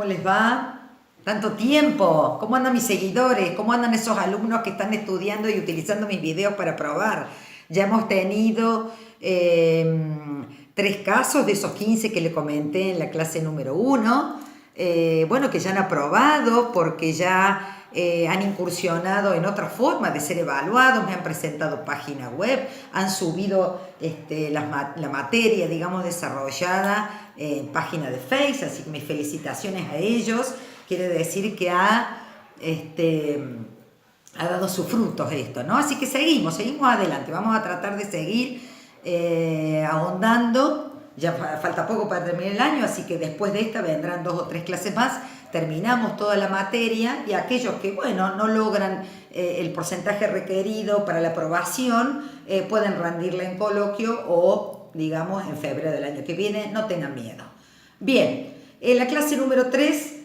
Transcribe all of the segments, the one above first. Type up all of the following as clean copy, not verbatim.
¿cómo les va? Tanto tiempo. ¿Cómo andan mis seguidores? ¿Cómo andan esos alumnos que están estudiando y utilizando mis videos para probar? Ya hemos tenido 3 casos de esos 15 que le comenté en la clase número 1. Bueno, que ya han aprobado porque ya han incursionado en otra forma de ser evaluados, me han presentado página web, han subido la materia, digamos, desarrollada en página de Facebook, así que mis felicitaciones a ellos. Quiere decir que ha dado sus frutos esto, ¿no? Así que seguimos adelante, vamos a tratar de seguir ahondando. Ya falta poco para terminar el año, así que después de esta vendrán 2 o 3 clases más, terminamos toda la materia y aquellos que, bueno, no logran el porcentaje requerido para la aprobación, pueden rendirla en coloquio o, digamos, en febrero del año que viene, no tengan miedo. Bien, la clase número 3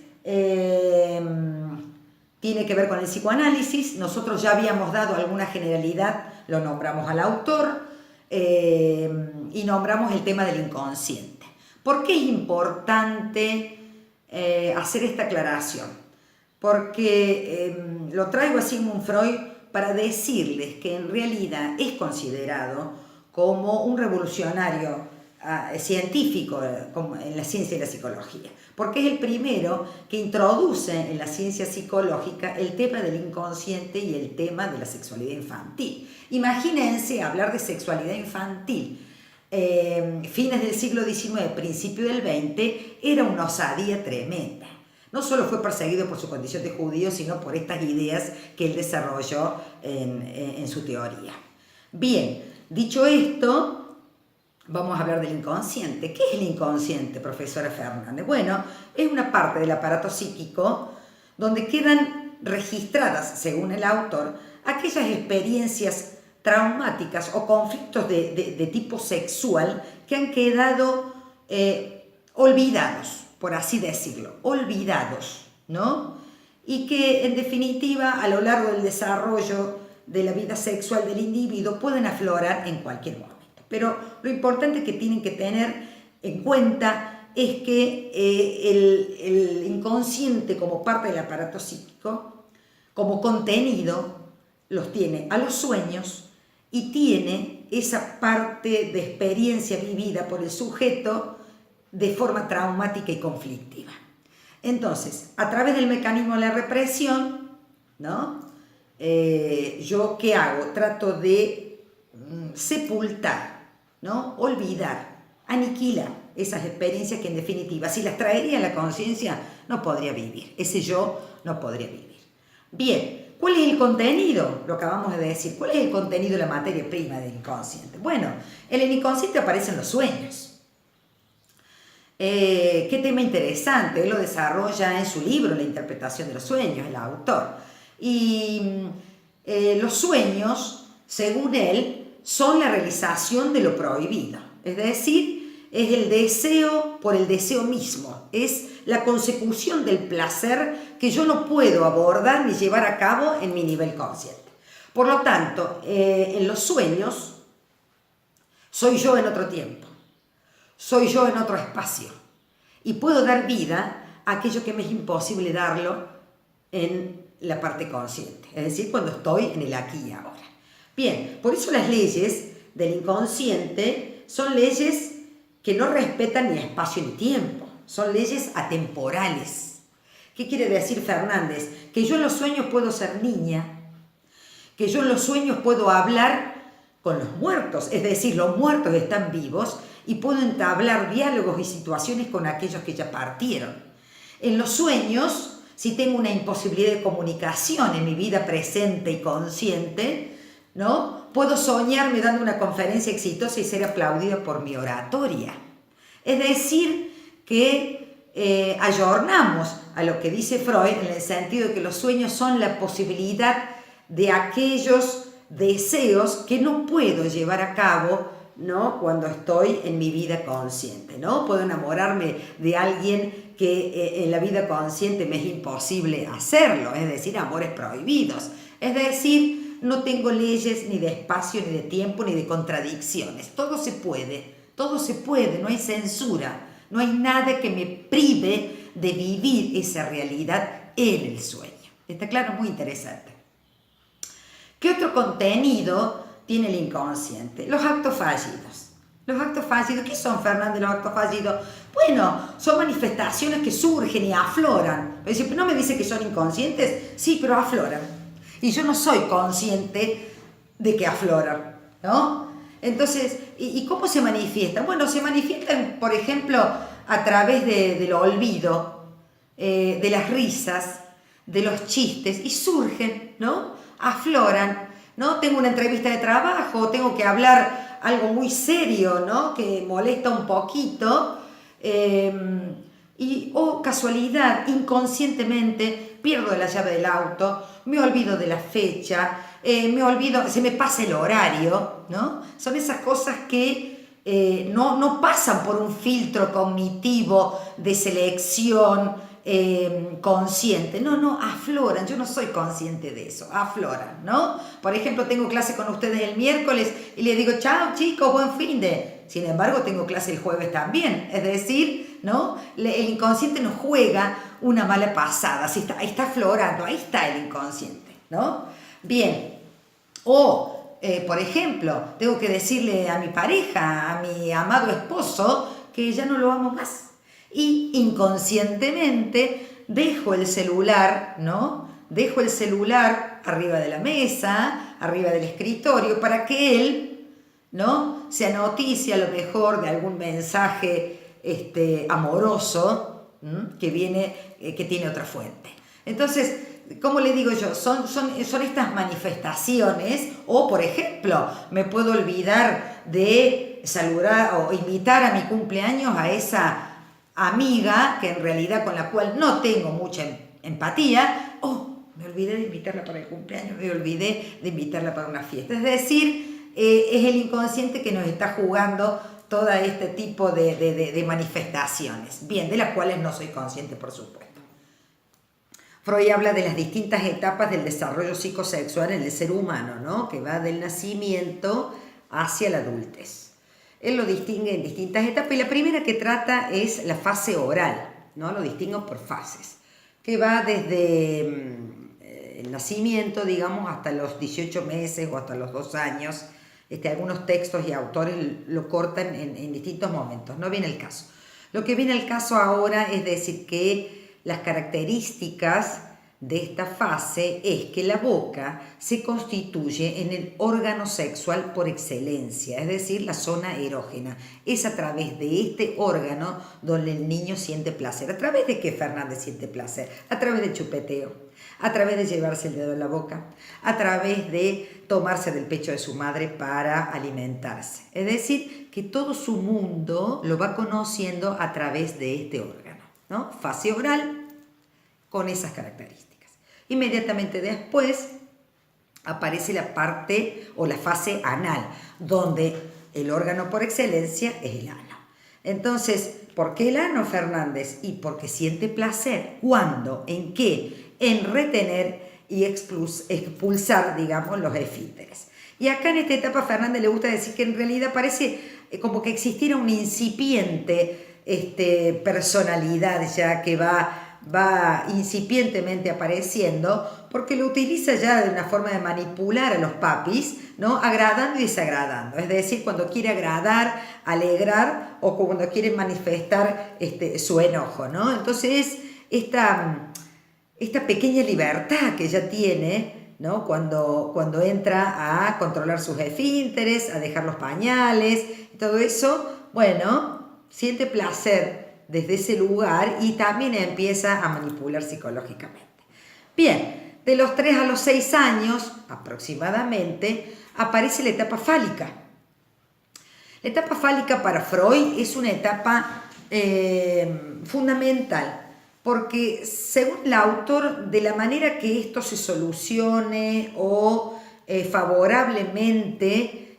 tiene que ver con el psicoanálisis. Nosotros ya habíamos dado alguna generalidad, lo nombramos al autor, y nombramos el tema del inconsciente. ¿Por qué es importante hacer esta aclaración? Porque lo traigo a Sigmund Freud para decirles que en realidad es considerado como un revolucionario científico en la ciencia y la psicología, porque es el primero que introduce en la ciencia psicológica el tema del inconsciente y el tema de la sexualidad infantil. Imagínense hablar de sexualidad infantil fines del siglo XIX, principio del XX, era una osadía tremenda. No solo fue perseguido por su condición de judío, sino por estas ideas que él desarrolló en su teoría. Bien, dicho esto, vamos a hablar del inconsciente. ¿Qué es el inconsciente, profesora Fernández? Bueno, es una parte del aparato psíquico donde quedan registradas, según el autor, aquellas experiencias traumáticas o conflictos de tipo sexual que han quedado olvidados, por así decirlo, olvidados, ¿no? Y que en definitiva a lo largo del desarrollo de la vida sexual del individuo pueden aflorar en cualquier momento. Pero lo importante que tienen que tener en cuenta es que el inconsciente como parte del aparato psíquico, como contenido, los tiene a los sueños y tiene esa parte de experiencia vivida por el sujeto de forma traumática y conflictiva. Entonces, a través del mecanismo de la represión, ¿no? ¿Yo qué hago? Trato de sepultar, ¿no? Olvidar, aniquilar esas experiencias que en definitiva, si las traería a la conciencia, no podría vivir. Ese yo no podría vivir. Bien. ¿Cuál es el contenido? Lo acabamos de decir. ¿Cuál es el contenido de la materia prima del inconsciente? Bueno, en el inconsciente aparecen los sueños. Qué tema interesante. Él lo desarrolla en su libro, La interpretación de los sueños, el autor. Y los sueños, según él, son la realización de lo prohibido. Es decir, es el deseo por el deseo mismo. Es la consecución del placer que yo no puedo abordar ni llevar a cabo en mi nivel consciente. Por lo tanto, en los sueños, soy yo en otro tiempo, soy yo en otro espacio, y puedo dar vida a aquello que me es imposible darlo en la parte consciente, es decir, cuando estoy en el aquí y ahora. Bien, por eso las leyes del inconsciente son leyes que no respetan ni espacio ni tiempo, son leyes atemporales. ¿Qué quiere decir Fernández? Que yo en los sueños puedo ser niña, que yo en los sueños puedo hablar con los muertos, es decir, los muertos están vivos y puedo entablar diálogos y situaciones con aquellos que ya partieron. En los sueños, si tengo una imposibilidad de comunicación en mi vida presente y consciente, ¿no? Puedo soñarme dando una conferencia exitosa y ser aplaudida por mi oratoria. Es decir, que ayornamos a lo que dice Freud en el sentido de que los sueños son la posibilidad de aquellos deseos que no puedo llevar a cabo, ¿no? Cuando estoy en mi vida consciente, ¿no? Puedo enamorarme de alguien que en la vida consciente me es imposible hacerlo, es decir, amores prohibidos. Es decir, no tengo leyes ni de espacio, ni de tiempo, ni de contradicciones. Todo se puede, no hay censura. No hay nada que me prive de vivir esa realidad en el sueño. ¿Está claro? Muy interesante. ¿Qué otro contenido tiene el inconsciente? Los actos fallidos. Los actos fallidos, ¿qué son, Fernández, los actos fallidos? Bueno, son manifestaciones que surgen y afloran. Es decir, ¿no me dice que son inconscientes? Sí, pero afloran. Y yo no soy consciente de que afloran, ¿no? Entonces, ¿y cómo se manifiestan? Bueno, se manifiestan, por ejemplo, a través del olvido, de las risas, de los chistes, y surgen, ¿no? Afloran, ¿no? Tengo una entrevista de trabajo, tengo que hablar algo muy serio, ¿no? Que molesta un poquito, casualidad, inconscientemente, pierdo la llave del auto, me olvido de la fecha, se me pasa el horario, ¿no? Son esas cosas que no pasan por un filtro cognitivo de selección consciente, no, afloran, yo no soy consciente de eso, afloran, ¿no? Por ejemplo, tengo clase con ustedes el miércoles y les digo, chao chicos, buen fin de... Sin embargo, tengo clase el jueves también, es decir, ¿no? El inconsciente nos juega una mala pasada, está aflorando, ahí está el inconsciente, ¿no? Bien, por ejemplo, tengo que decirle a mi pareja, a mi amado esposo, que ya no lo amo más. Y inconscientemente dejo el celular, ¿no? Dejo el celular arriba de la mesa, arriba del escritorio, para que él, ¿no? Se anoticie a lo mejor de algún mensaje amoroso, que tiene otra fuente. Entonces, ¿cómo le digo yo? Son estas manifestaciones, o por ejemplo, me puedo olvidar de saludar o invitar a mi cumpleaños a esa amiga que en realidad con la cual no tengo mucha empatía, me olvidé de invitarla para el cumpleaños, me olvidé de invitarla para una fiesta. Es decir, es el inconsciente que nos está jugando todo este tipo de manifestaciones, bien, de las cuales no soy consciente, por supuesto. Freud habla de las distintas etapas del desarrollo psicosexual en el ser humano, ¿no? Que va del nacimiento hacia la adultez. Él lo distingue en distintas etapas y la primera que trata es la fase oral, ¿no? Lo distingo por fases, que va desde el nacimiento, digamos, hasta los 18 meses o hasta los 2 años. Algunos textos y autores lo cortan en distintos momentos, no viene el caso. Lo que viene al caso ahora es decir que las características de esta fase es que la boca se constituye en el órgano sexual por excelencia, es decir, la zona erógena. Es a través de este órgano donde el niño siente placer. ¿A través de qué Fernández siente placer? A través del chupeteo, a través de llevarse el dedo en la boca, a través de tomarse del pecho de su madre para alimentarse. Es decir, que todo su mundo lo va conociendo a través de este órgano, ¿no? Fase oral con esas características. Inmediatamente después aparece la parte o la fase anal, donde el órgano por excelencia es el ano. Entonces, ¿por qué el ano, Fernández? Y porque siente placer. ¿Cuándo? ¿En qué? En retener y expulsar, digamos, los esfínteres. Y acá en esta etapa Fernández le gusta decir que en realidad parece como que existiera una incipiente personalidad ya que va incipientemente apareciendo, porque lo utiliza ya de una forma de manipular a los papis, ¿no? Agradando y desagradando. Es decir, cuando quiere agradar, alegrar, o cuando quiere manifestar su enojo, ¿no? Entonces, esta pequeña libertad que ella tiene, ¿no? Cuando entra a controlar sus esfínteres, a dejar los pañales, todo eso, bueno, siente placer desde ese lugar y también empieza a manipular psicológicamente. Bien, de los 3 a los 6 años aproximadamente aparece la etapa fálica. La etapa fálica para Freud es una etapa fundamental porque según el autor, de la manera que esto se solucione o favorablemente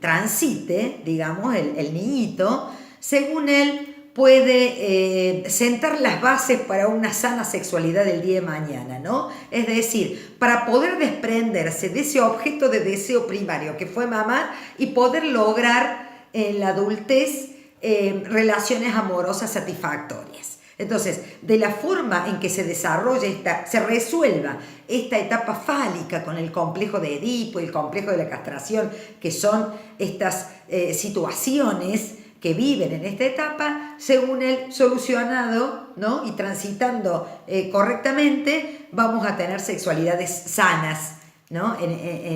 transite, digamos, el niñito, según él, puede sentar las bases para una sana sexualidad del día de mañana, ¿no? Es decir, para poder desprenderse de ese objeto de deseo primario que fue mamá y poder lograr en la adultez relaciones amorosas satisfactorias. Entonces, de la forma en que se desarrolla se resuelva esta etapa fálica con el complejo de Edipo y el complejo de la castración, que son estas situaciones que viven en esta etapa, según el solucionado, ¿no? Y transitando correctamente, vamos a tener sexualidades sanas, ¿no? En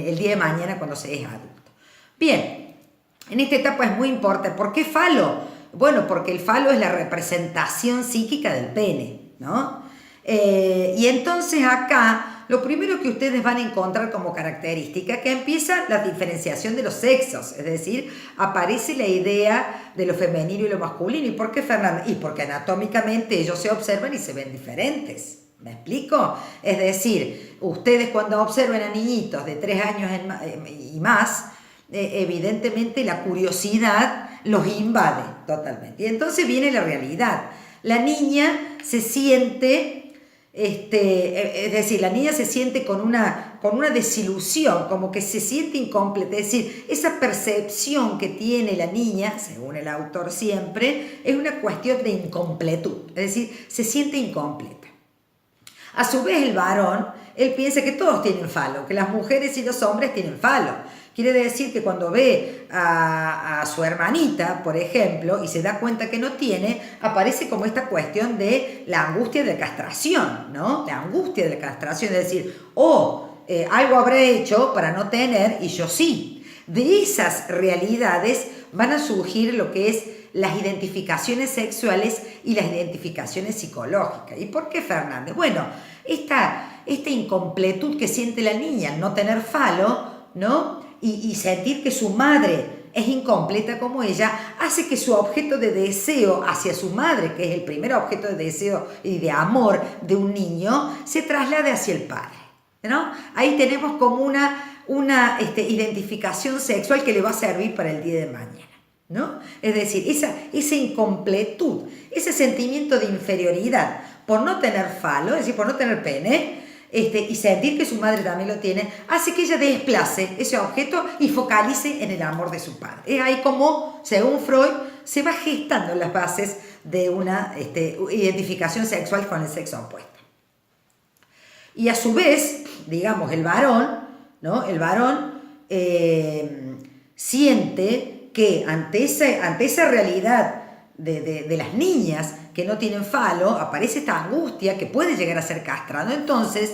el día de mañana cuando se es adulto. Bien, en esta etapa es muy importante. ¿Por qué falo? Bueno, porque el falo es la representación psíquica del pene, ¿no? Y entonces acá, lo primero que ustedes van a encontrar como característica, que empieza la diferenciación de los sexos, es decir, aparece la idea de lo femenino y lo masculino. ¿Y por qué, Fernanda? Y porque anatómicamente ellos se observan y se ven diferentes. ¿Me explico? Es decir, ustedes cuando observen a niñitos de 3 años y más, evidentemente la curiosidad los invade totalmente. Y entonces viene la realidad. La niña se siente, es decir, la niña se siente con una desilusión, como que se siente incompleta. Es decir, esa percepción que tiene la niña, según el autor siempre, es una cuestión de incompletud. Es decir, se siente incompleta. A su vez el varón, él piensa que todos tienen falo, que las mujeres y los hombres tienen falo. Quiere decir que cuando ve a su hermanita, por ejemplo, y se da cuenta que no tiene, aparece como esta cuestión de la angustia de la castración, ¿no? La angustia de la castración, es decir, algo habré hecho para no tener y yo sí. De esas realidades van a surgir lo que es las identificaciones sexuales y las identificaciones psicológicas. ¿Y por qué, Fernández? Bueno, esta incompletud que siente la niña al no tener falo, ¿no? Y sentir que su madre es incompleta como ella, hace que su objeto de deseo hacia su madre, que es el primer objeto de deseo y de amor de un niño, se traslade hacia el padre, ¿no? Ahí tenemos como una identificación sexual que le va a servir para el día de mañana, ¿no? Es decir, esa incompletud, ese sentimiento de inferioridad por no tener falo, es decir, por no tener pene, y sentir que su madre también lo tiene, hace que ella desplace ese objeto y focalice en el amor de su padre. Es ahí como, según Freud, se va gestando las bases de una identificación sexual con el sexo opuesto. Y a su vez, digamos, el varón, ¿no? El varón siente que ante esa realidad de las niñas que no tienen falo, aparece esta angustia que puede llegar a ser castrado. Entonces,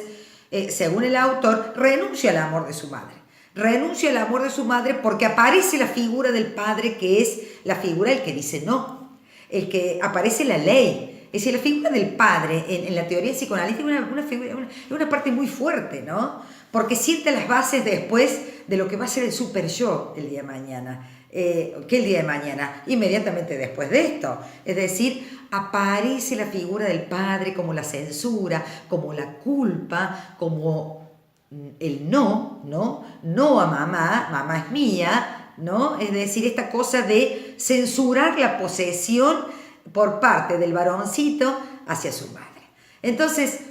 según el autor, renuncia al amor de su madre. Renuncia al amor de su madre porque aparece la figura del padre, que es la figura del que dice no, el que aparece la ley. Es decir, la figura del padre en la teoría psicoanalítica es una parte muy fuerte, ¿no? Porque siente las bases después de lo que va a ser el super yo el día de mañana. ¿Qué el día de mañana? Inmediatamente después de esto. Es decir, aparece la figura del padre como la censura, como la culpa, como el no, ¿no? No a mamá, mamá es mía, ¿no? Es decir, esta cosa de censurar la posesión por parte del varoncito hacia su madre. Entonces,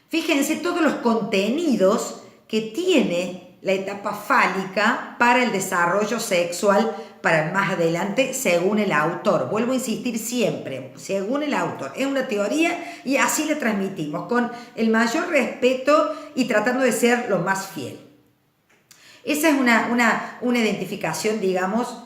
fíjense todos los contenidos que tiene la etapa fálica para el desarrollo sexual para más adelante, según el autor. Vuelvo a insistir siempre, según el autor. Es una teoría y así la transmitimos, con el mayor respeto y tratando de ser lo más fiel. Esa es una identificación, digamos,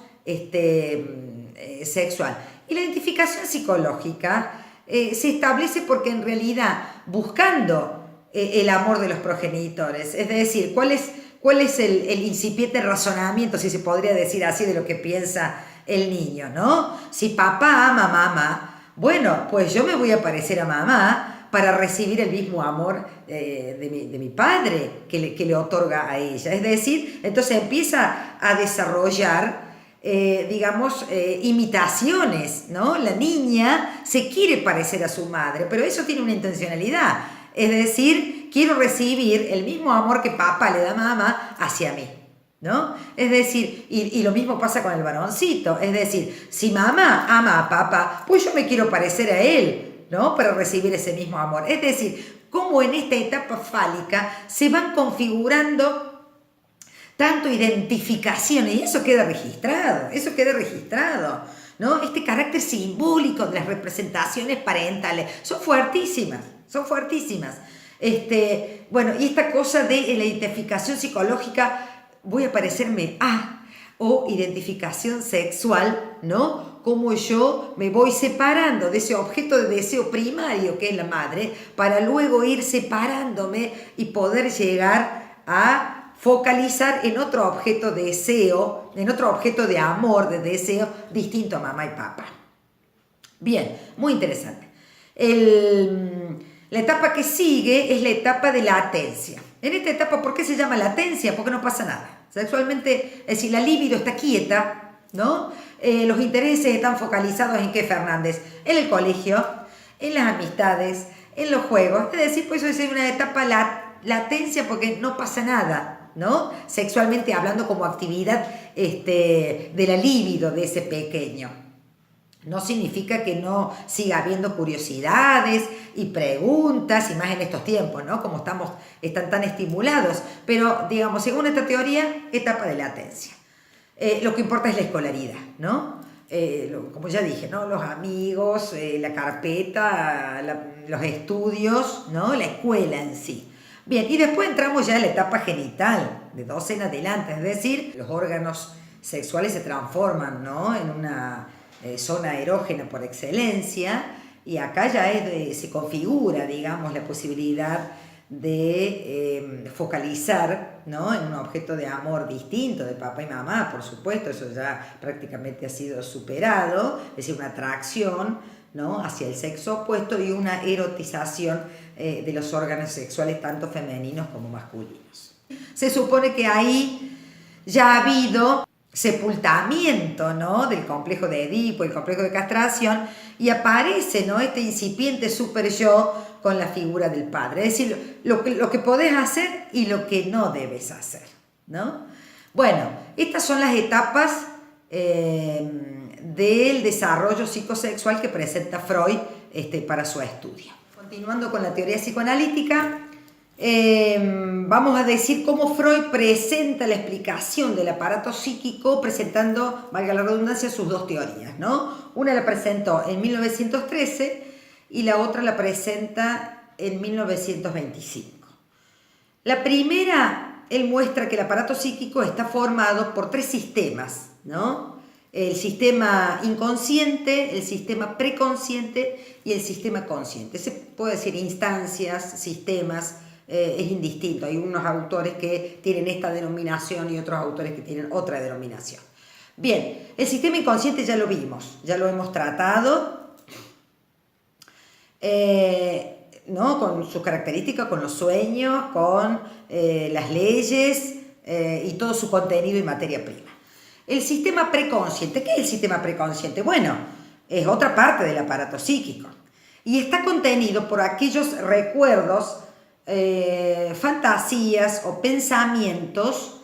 sexual. Y la identificación psicológica se establece porque en realidad, buscando el amor de los progenitores, es decir, ¿cuál es el incipiente razonamiento, si se podría decir así, de lo que piensa el niño, ¿no? Si papá ama a mamá, bueno, pues yo me voy a parecer a mamá para recibir el mismo amor de mi padre que le otorga a ella. Es decir, entonces empieza a desarrollar, imitaciones, ¿no? La niña se quiere parecer a su madre, pero eso tiene una intencionalidad. Es decir, quiero recibir el mismo amor que papá le da a mamá hacia mí, ¿no? Es decir, y lo mismo pasa con el varoncito. Es decir, si mamá ama a papá, pues yo me quiero parecer a él, ¿no? Para recibir ese mismo amor. Es decir, cómo en esta etapa fálica se van configurando tanto identificaciones, y eso queda registrado, ¿no? Este carácter simbólico de las representaciones parentales son fuertísimas, son fuertísimas. Bueno, y esta cosa de la identificación psicológica, voy a parecerme a, o identificación sexual, ¿no? Como yo me voy separando de ese objeto de deseo primario que es la madre, para luego ir separándome y poder llegar a focalizar en otro objeto de deseo, en otro objeto de amor, de deseo, distinto a mamá y papá. Bien, muy interesante. La etapa que sigue es la etapa de latencia. En esta etapa, ¿por qué se llama latencia? Porque no pasa nada. Sexualmente, es decir, la libido está quieta, ¿no? Los intereses están focalizados en qué, Fernández, en el colegio, en las amistades, en los juegos. Es decir, pues eso es una etapa latencia porque no pasa nada, ¿no? Sexualmente hablando como actividad de la libido de ese pequeño. No significa que no siga habiendo curiosidades y preguntas, y más en estos tiempos, ¿no? Como están tan estimulados. Pero, digamos, según esta teoría, etapa de latencia. Lo que importa es la escolaridad, ¿no? Como ya dije, ¿no? Los amigos, la carpeta, los estudios, ¿no? La escuela en sí. Bien, y después entramos ya a la etapa genital, de 12 en adelante, es decir, los órganos sexuales se transforman, ¿no? En una zona erógena por excelencia, y acá ya se configura, digamos, la posibilidad de focalizar, ¿no? En un objeto de amor distinto de papá y mamá, por supuesto, eso ya prácticamente ha sido superado, es decir, una atracción, ¿no? Hacia el sexo opuesto y una erotización de los órganos sexuales tanto femeninos como masculinos. Se supone que ahí ya ha habido sepultamiento, ¿no? Del complejo de Edipo, el complejo de castración, y aparece, ¿no? Este incipiente super yo con la figura del padre, es decir, lo que podés hacer y lo que no debes hacer, ¿no? Bueno, estas son las etapas del desarrollo psicosexual que presenta Freud para su estudio. Continuando con la teoría psicoanalítica, vamos a decir cómo Freud presenta la explicación del aparato psíquico presentando, valga la redundancia, sus dos teorías, ¿no? Una la presentó en 1913 y la otra la presenta en 1925. La primera, él muestra que el aparato psíquico está formado por tres sistemas, ¿no? El sistema inconsciente, el sistema preconsciente y el sistema consciente. Se puede decir instancias, sistemas, es indistinto. Hay unos autores que tienen esta denominación y otros autores que tienen otra denominación. Bien, el sistema inconsciente ya lo vimos, ya lo hemos tratado, ¿no? Con sus características, con los sueños, con las leyes y todo su contenido y materia prima. El sistema preconsciente, ¿qué es el sistema preconsciente? Bueno, es otra parte del aparato psíquico y está contenido por aquellos recuerdos, fantasías o pensamientos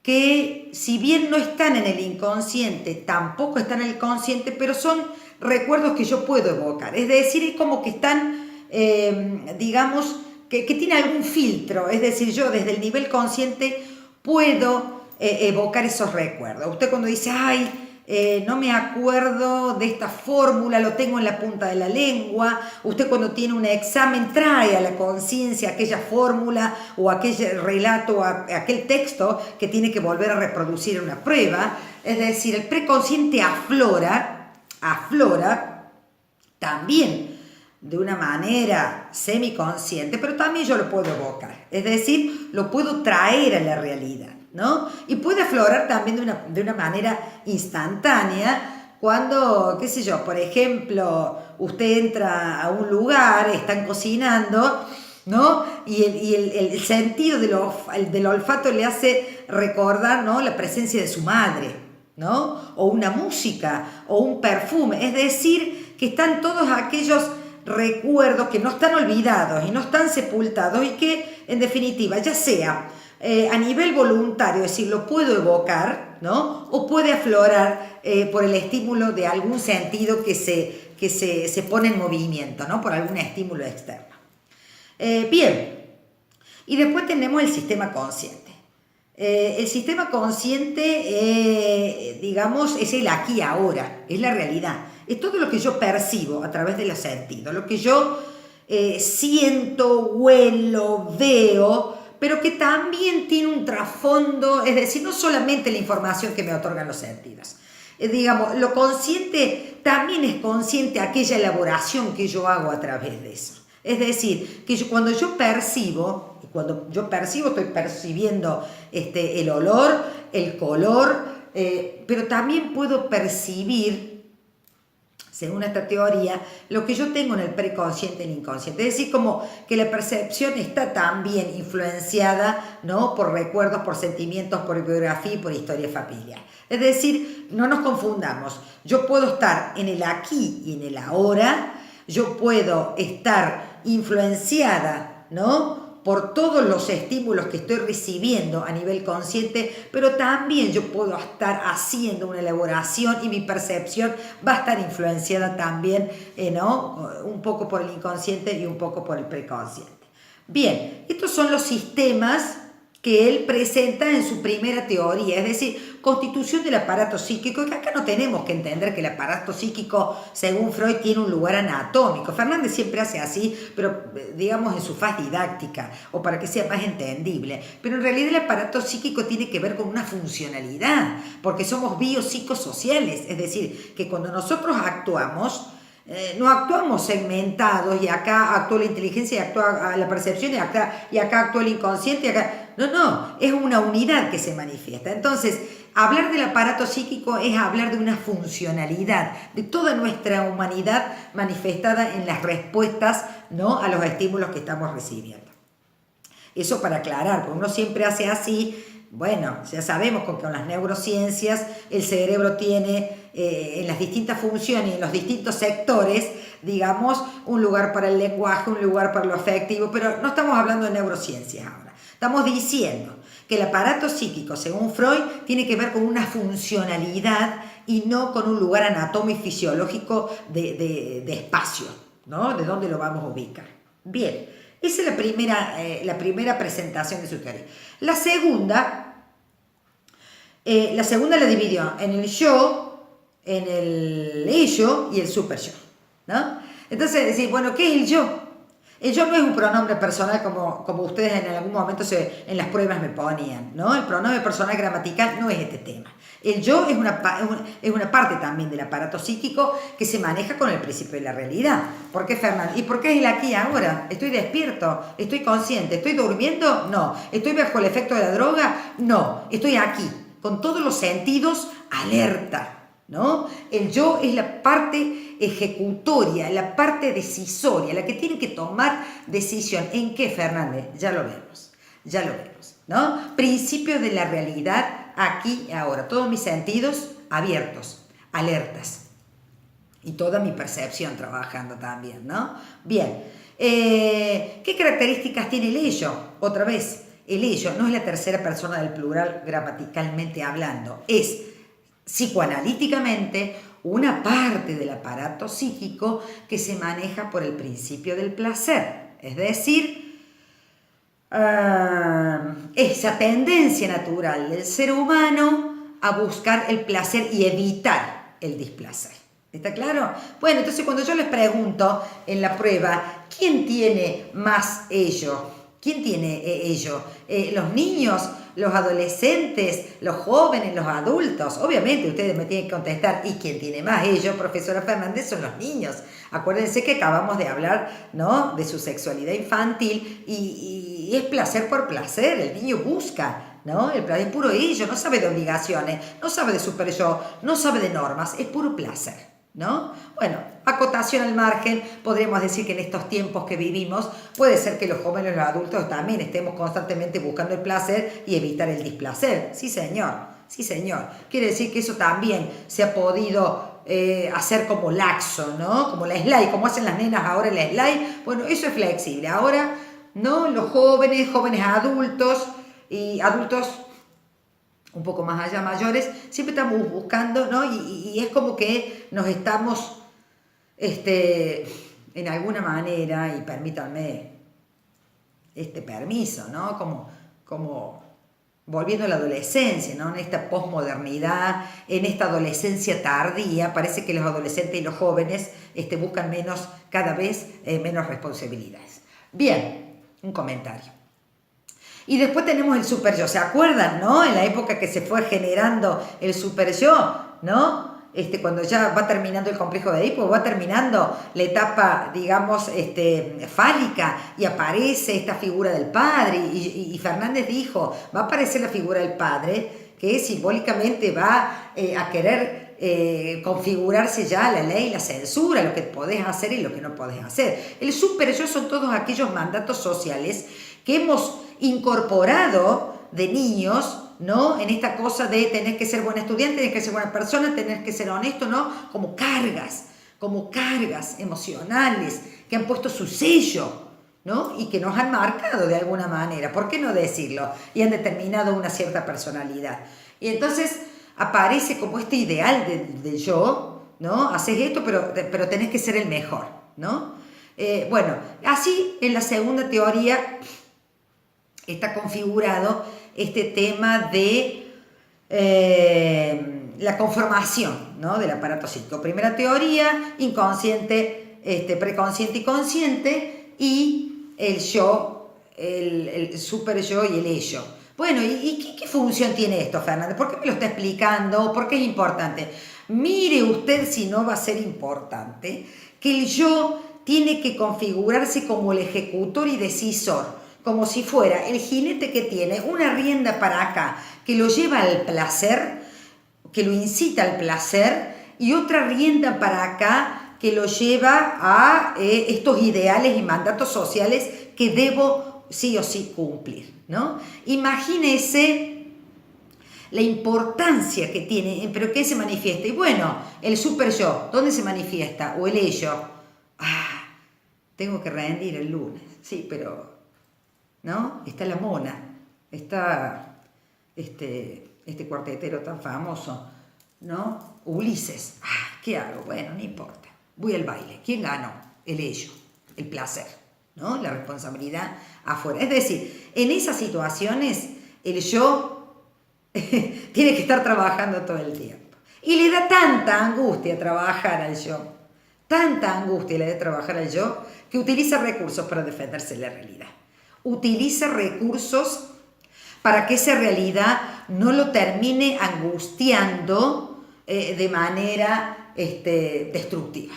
que, si bien no están en el inconsciente, tampoco están en el consciente, pero son recuerdos que yo puedo evocar. Es decir, es como que están, digamos, que tiene algún filtro. Es decir, yo desde el nivel consciente puedo evocar esos recuerdos. Usted cuando dice, no me acuerdo de esta fórmula, lo tengo en la punta de la lengua. Usted cuando tiene un examen trae a la conciencia aquella fórmula o aquel relato o aquel texto que tiene que volver a reproducir en una prueba. Es decir, el preconsciente aflora también de una manera semiconsciente, pero también yo lo puedo evocar. Es decir, lo puedo traer a la realidad, ¿no? Y puede aflorar también de una manera instantánea cuando, qué sé yo, por ejemplo, usted entra a un lugar, están cocinando, ¿no? Y el sentido del olfato le hace recordar, ¿no? La presencia de su madre, ¿no? O una música, o un perfume. Es decir, que están todos aquellos recuerdos que no están olvidados y no están sepultados y que, en definitiva, ya sea a nivel voluntario, es decir, lo puedo evocar, ¿no? O puede aflorar por el estímulo de algún sentido que se pone en movimiento, ¿no? Por algún estímulo externo. Bien, y después tenemos el sistema consciente. El sistema consciente, digamos, es el aquí y ahora, es la realidad. Es todo lo que yo percibo a través de los sentidos, lo que yo siento, huelo, veo, pero que también tiene un trasfondo, es decir, no solamente la información que me otorgan los sentidos. Digamos, lo consciente también es consciente aquella elaboración que yo hago a través de eso. Es decir, que cuando yo percibo, estoy percibiendo el olor, el color, pero también puedo percibir, según esta teoría, lo que yo tengo en el preconsciente y el inconsciente. Es decir, como que la percepción está también influenciada, ¿no?, por recuerdos, por sentimientos, por biografía y por historia familiar. Es decir, no nos confundamos. Yo puedo estar en el aquí y en el ahora, yo puedo estar influenciada, ¿no?, por todos los estímulos que estoy recibiendo a nivel consciente, pero también yo puedo estar haciendo una elaboración y mi percepción va a estar influenciada también, ¿no?, un poco por el inconsciente y un poco por el preconsciente. Bien, estos son los sistemas que él presenta en su primera teoría, es decir, constitución del aparato psíquico, y que acá no tenemos que entender que el aparato psíquico, según Freud, tiene un lugar anatómico. Fernández siempre hace así, pero digamos en su faz didáctica, o para que sea más entendible. Pero en realidad el aparato psíquico tiene que ver con una funcionalidad, porque somos biopsicosociales, es decir, que cuando nosotros actuamos, no actuamos segmentados y acá actúa la inteligencia y actúa la percepción y acá actúa el inconsciente. No, es una unidad que se manifiesta. Entonces, hablar del aparato psíquico es hablar de una funcionalidad, de toda nuestra humanidad manifestada en las respuestas, ¿no?, a los estímulos que estamos recibiendo. Eso para aclarar, porque uno siempre hace así. Bueno, ya sabemos que con las neurociencias el cerebro tiene en las distintas funciones y en los distintos sectores, digamos, un lugar para el lenguaje, un lugar para lo afectivo, pero no estamos hablando de neurociencias ahora. Estamos diciendo que el aparato psíquico, según Freud, tiene que ver con una funcionalidad y no con un lugar anatómico y fisiológico de espacio, ¿no?, de dónde lo vamos a ubicar. Bien, esa es la primera presentación de su teoría. La segunda la dividió en el yo, en el ello y el super yo, ¿no? Entonces, decir, bueno, ¿qué es el yo? El yo no es un pronombre personal como ustedes en algún momento en las pruebas me ponían, ¿no? El pronombre personal gramatical no es este tema. El yo es una parte también del aparato psíquico que se maneja con el principio de la realidad. ¿Por qué, Fernando? ¿Y por qué es el aquí y ahora? ¿Estoy despierto? ¿Estoy consciente? ¿Estoy durmiendo? No. ¿Estoy bajo el efecto de la droga? No. Estoy aquí, con todos los sentidos alerta, ¿no? El yo es la parte ejecutoria, la parte decisoria, la que tiene que tomar decisión. ¿En qué, Fernández? Ya lo vemos, ¿no? Principio de la realidad, aquí y ahora. Todos mis sentidos abiertos, alertas. Y toda mi percepción trabajando también, ¿no? Bien. ¿Qué características tiene el ello? Otra vez, el ello no es la tercera persona del plural gramaticalmente hablando, es psicoanalíticamente una parte del aparato psíquico que se maneja por el principio del placer, es decir, esa tendencia natural del ser humano a buscar el placer y evitar el displacer. ¿Está claro? Bueno, entonces cuando yo les pregunto en la prueba, ¿quién tiene más ello? ¿Quién tiene ello? ¿Los niños, los adolescentes, los jóvenes, los adultos? Obviamente ustedes me tienen que contestar, ¿y quién tiene más ello, profesora Fernández? Son los niños. Acuérdense que acabamos de hablar, ¿no?, de su sexualidad infantil y es placer por placer. El niño busca, ¿no?, el placer es puro ello, no sabe de obligaciones, no sabe de super yo, no sabe de normas, es puro placer, ¿no? Bueno, acotación al margen, podríamos decir que en estos tiempos que vivimos puede ser que los jóvenes y los adultos también estemos constantemente buscando el placer y evitar el displacer. Sí, señor, sí, señor. Quiere decir que eso también se ha podido hacer como laxo, ¿no? Como la slide, como hacen las nenas ahora en la slide. Bueno, eso es flexible. Ahora, ¿no?, los jóvenes adultos y adultos un poco más allá, mayores, siempre estamos buscando, ¿no? Y es como que nos estamos, en alguna manera, y permítanme este permiso, ¿no?, como volviendo a la adolescencia, ¿no? En esta posmodernidad, en esta adolescencia tardía, parece que los adolescentes y los jóvenes buscan cada vez menos responsabilidades. Bien, un comentario. Y después tenemos el super yo. ¿Se acuerdan, no? En la época que se fue generando el super yo, ¿no? Cuando ya va terminando el complejo de Edipo, va terminando la etapa, digamos, fálica, y aparece esta figura del padre, y Fernández dijo, va a aparecer la figura del padre, que simbólicamente va a querer configurarse ya la ley, la censura, lo que podés hacer y lo que no podés hacer. El super yo son todos aquellos mandatos sociales que hemos incorporado de niños, ¿no? En esta cosa de tener que ser buen estudiante, tener que ser buena persona, tener que ser honesto, ¿no? Como cargas emocionales que han puesto su sello, ¿no? Y que nos han marcado de alguna manera, ¿por qué no decirlo? Y han determinado una cierta personalidad. Y entonces aparece como este ideal de yo, ¿no? Haces esto, pero tenés que ser el mejor, ¿no? Bueno, así en la segunda teoría está configurado este tema de la conformación, ¿no? Del aparato psíquico. Primera teoría, inconsciente, preconsciente y consciente, y el yo, el super yo y el ello. Bueno, ¿y qué función tiene esto, Fernández? ¿Por qué me lo está explicando? ¿Por qué es importante? Mire usted si no va a ser importante que el yo tiene que configurarse como el ejecutor y decisor, como si fuera el jinete que tiene una rienda para acá, que lo lleva al placer, que lo incita al placer, y otra rienda para acá que lo lleva a estos ideales y mandatos sociales que debo sí o sí cumplir, ¿no? Imagínese la importancia que tiene, pero ¿qué se manifiesta? Y bueno, el super yo, ¿dónde se manifiesta? O el ello. Tengo que rendir el lunes, sí, pero... ¿no? Está la mona, está este cuartetero tan famoso, ¿no? Ulises. ¿Qué hago? Bueno, no importa. Voy al baile. ¿Quién ganó? El ello, el placer, ¿no? La responsabilidad afuera. Es decir, en esas situaciones el yo tiene que estar trabajando todo el tiempo. Y le da tanta angustia trabajar al yo, tanta angustia le da trabajar al yo, que utiliza recursos para defenderse de la realidad. Utiliza recursos para que esa realidad no lo termine angustiando de manera destructiva,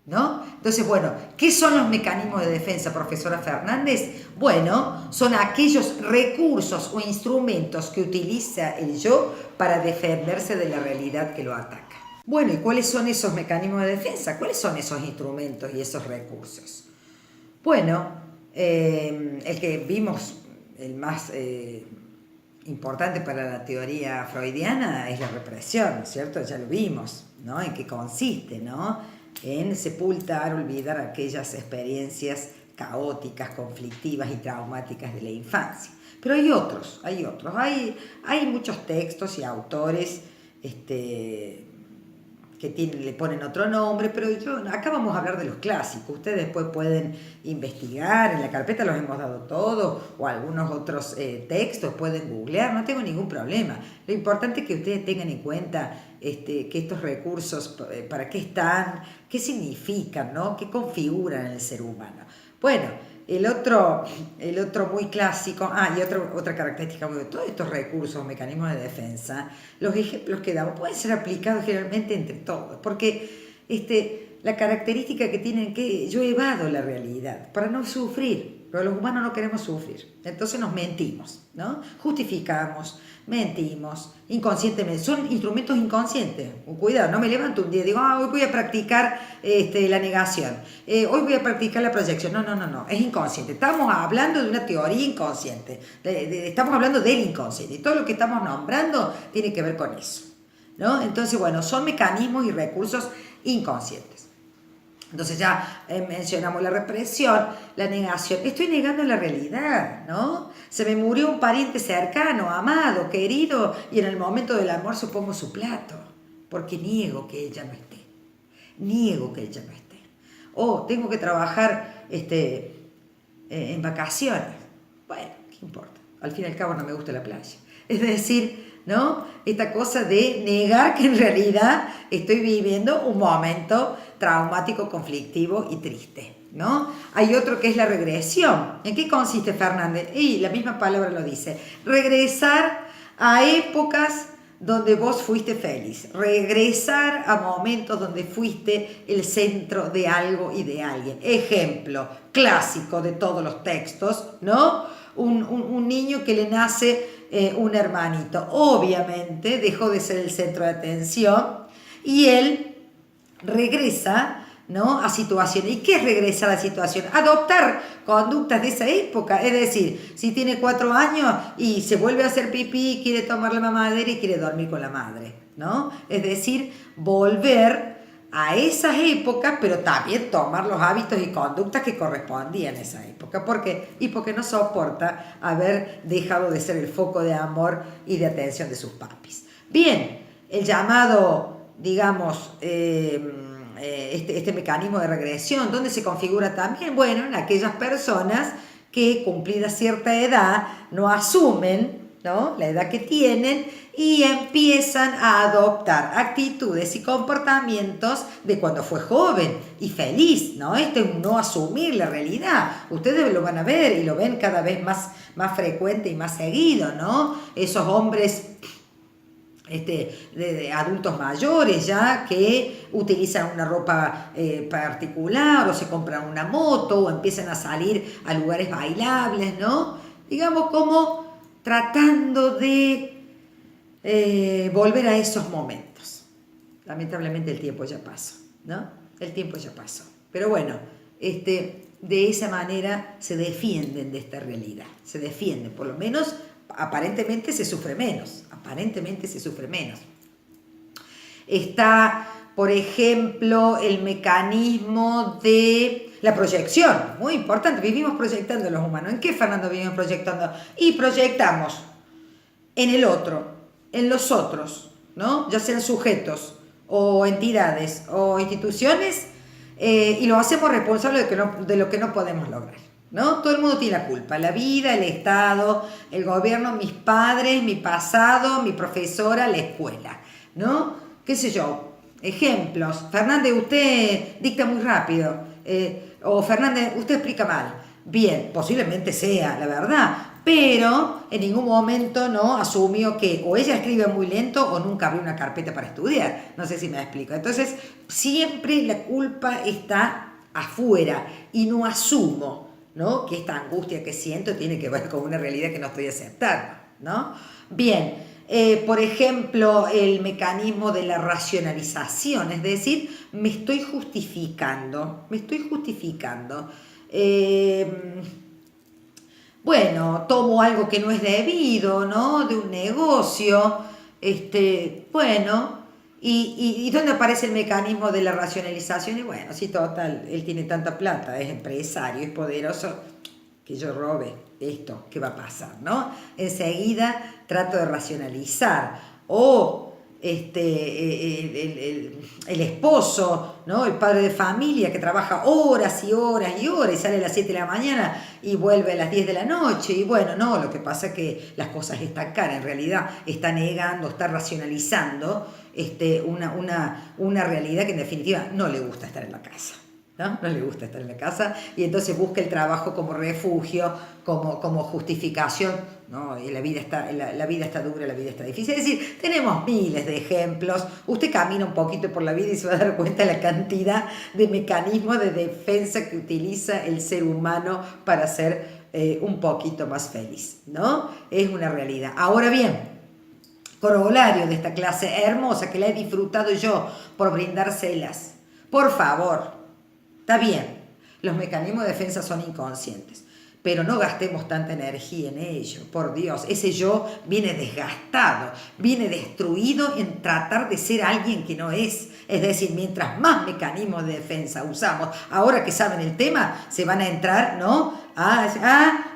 ¿no? Entonces, bueno, ¿qué son los mecanismos de defensa, profesora Fernández? Bueno, son aquellos recursos o instrumentos que utiliza el yo para defenderse de la realidad que lo ataca. Bueno, ¿y cuáles son esos mecanismos de defensa? ¿Cuáles son esos instrumentos y esos recursos? Bueno, el que vimos, el más importante para la teoría freudiana, es la represión, ¿cierto? Ya lo vimos, ¿no? ¿En qué consiste, no? En sepultar, olvidar aquellas experiencias caóticas, conflictivas y traumáticas de la infancia. Pero hay otros. Hay muchos textos y autores que le ponen otro nombre, pero acá vamos a hablar de los clásicos. Ustedes después pueden investigar, en la carpeta los hemos dado todos, o algunos otros textos, pueden googlear, no tengo ningún problema. Lo importante es que ustedes tengan en cuenta que estos recursos, para qué están, qué significan, ¿no? Qué configuran en el ser humano. Bueno, el otro muy clásico, y otra característica de todos estos recursos, mecanismos de defensa, los ejemplos que damos pueden ser aplicados generalmente entre todos, porque la característica que tienen que yo evado la realidad para no sufrir, pero los humanos no queremos sufrir, entonces nos mentimos, ¿no? Justificamos, mentimos, inconscientemente, son instrumentos inconscientes. Cuidado, no me levanto un día y digo, hoy voy a practicar la negación, hoy voy a practicar la proyección. No, es inconsciente. Estamos hablando de una teoría inconsciente, estamos hablando del inconsciente, y todo lo que estamos nombrando tiene que ver con eso, ¿no? Entonces, bueno, son mecanismos y recursos inconscientes. Entonces ya mencionamos la represión, la negación. Estoy negando la realidad, ¿no? Se me murió un pariente cercano, amado, querido, y en el momento del almuerzo pongo su plato, porque niego que ella no esté. O tengo que trabajar en vacaciones. Bueno, ¿qué importa? al fin y al cabo no me gusta la playa. Es decir, ¿no? Esta cosa de negar que en realidad estoy viviendo un momento traumático, conflictivo y triste, ¿no? Hay otro que es la regresión. ¿En qué consiste, Fernández? Y la misma palabra lo dice. Regresar a épocas donde vos fuiste feliz. Regresar a momentos donde fuiste el centro de algo y de alguien. Ejemplo clásico de todos los textos, ¿no? Un niño que le nace un hermanito. Obviamente dejó de ser el centro de atención y él regresa, ¿no? A situaciones. ¿Y qué es regresar a la situación? Adoptar conductas de esa época. Es decir, si tiene 4 años y se vuelve a hacer pipí, quiere tomar la mamadera y quiere dormir con la madre, ¿no? Es decir, volver a esas épocas, pero también tomar los hábitos y conductas que correspondían a esa época. ¿Por qué? Y porque no soporta haber dejado de ser el foco de amor y de atención de sus papis. Bien, el llamado, digamos, este mecanismo de regresión, ¿dónde se configura también? Bueno, en aquellas personas que cumplida cierta edad no asumen, ¿no?, la edad que tienen y empiezan a adoptar actitudes y comportamientos de cuando fue joven y feliz, ¿no? Esto es no asumir la realidad. Ustedes lo van a ver y lo ven cada vez más frecuente y más seguido, ¿no? Esos hombres de adultos mayores ya que utilizan una ropa particular o se compran una moto o empiezan a salir a lugares bailables, ¿no? Digamos como tratando de volver a esos momentos. Lamentablemente el tiempo ya pasó, ¿no? El tiempo ya pasó. Pero bueno, de esa manera se defienden de esta realidad. Se defienden, por lo menos aparentemente se sufre menos. Aparentemente se sufre menos. Está, por ejemplo, el mecanismo de la proyección. Muy importante, vivimos proyectando los humanos. ¿En qué, Fernando, vivimos proyectando? Y proyectamos en el otro, en los otros, ¿no? Ya sean sujetos o entidades o instituciones, y lo hacemos responsable de lo que no podemos lograr, ¿no? Todo el mundo tiene la culpa, la vida, el Estado, el gobierno, mis padres, mi pasado, mi profesora, la escuela, ¿no? ¿Qué sé yo? Ejemplos. Fernández, usted dicta muy rápido, o Fernández, usted explica mal. Bien, posiblemente sea la verdad, pero en ningún momento no asumió que o ella escribe muy lento o nunca abrió una carpeta para estudiar. No sé si me explico. Entonces, siempre la culpa está afuera y no asumo, ¿no?, que esta angustia que siento tiene que ver con una realidad que no estoy aceptando, ¿no? Bien, por ejemplo, el mecanismo de la racionalización, es decir, me estoy justificando. Bueno, tomo algo que no es debido, ¿no?, de un negocio, bueno, ¿y dónde aparece el mecanismo de la racionalización? Y bueno, sí, total, él tiene tanta plata, es empresario, es poderoso, que yo robe esto, ¿qué va a pasar, no? Enseguida trato de racionalizar. O el esposo, ¿no?, el padre de familia que trabaja horas y horas y horas y sale a las 7 de la mañana y vuelve a las 10 de la noche y bueno, no, lo que pasa es que las cosas están caras, en realidad está negando, está racionalizando una realidad que en definitiva no le gusta estar en la casa. ¿No? No le gusta estar en la casa y entonces busca el trabajo como refugio, como justificación, ¿no? Y la vida está dura, la vida está difícil. Es decir, tenemos miles de ejemplos. Usted camina un poquito por la vida y se va a dar cuenta de la cantidad de mecanismos de defensa que utiliza el ser humano para ser un poquito más feliz, ¿no? Es una realidad. Ahora bien, corolario de esta clase hermosa que la he disfrutado yo por brindárselas. Por favor, está bien, los mecanismos de defensa son inconscientes, pero no gastemos tanta energía en ello, por Dios. Ese yo viene desgastado, viene destruido en tratar de ser alguien que no es. Es decir, mientras más mecanismos de defensa usamos, ahora que saben el tema, se van a entrar, ¿no?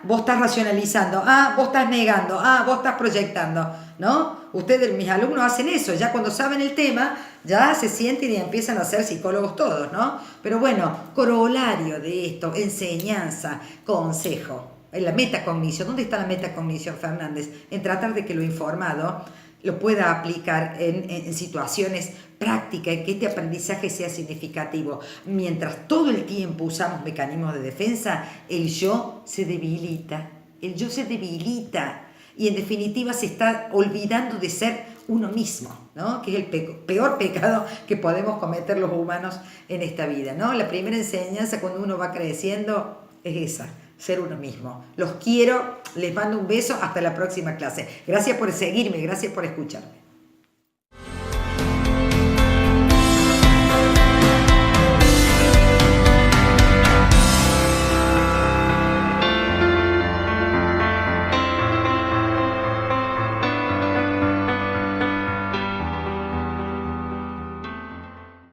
Vos estás racionalizando, vos estás negando, vos estás proyectando, ¿no? Ustedes, mis alumnos, hacen eso, ya cuando saben el tema, ya se sienten y empiezan a ser psicólogos todos, ¿no? Pero bueno, corolario de esto, enseñanza, consejo. en la metacognición. ¿Dónde está la metacognición, Fernández? En tratar de que lo informado lo pueda aplicar en situaciones prácticas, que este aprendizaje sea significativo. Mientras todo el tiempo usamos mecanismos de defensa, el yo se debilita. El yo se debilita y en definitiva se está olvidando de ser uno mismo, ¿no? Que es el peor pecado que podemos cometer los humanos en esta vida, ¿no? La primera enseñanza cuando uno va creciendo es esa, ser uno mismo. Los quiero, les mando un beso, hasta la próxima clase. Gracias por seguirme, gracias por escucharme.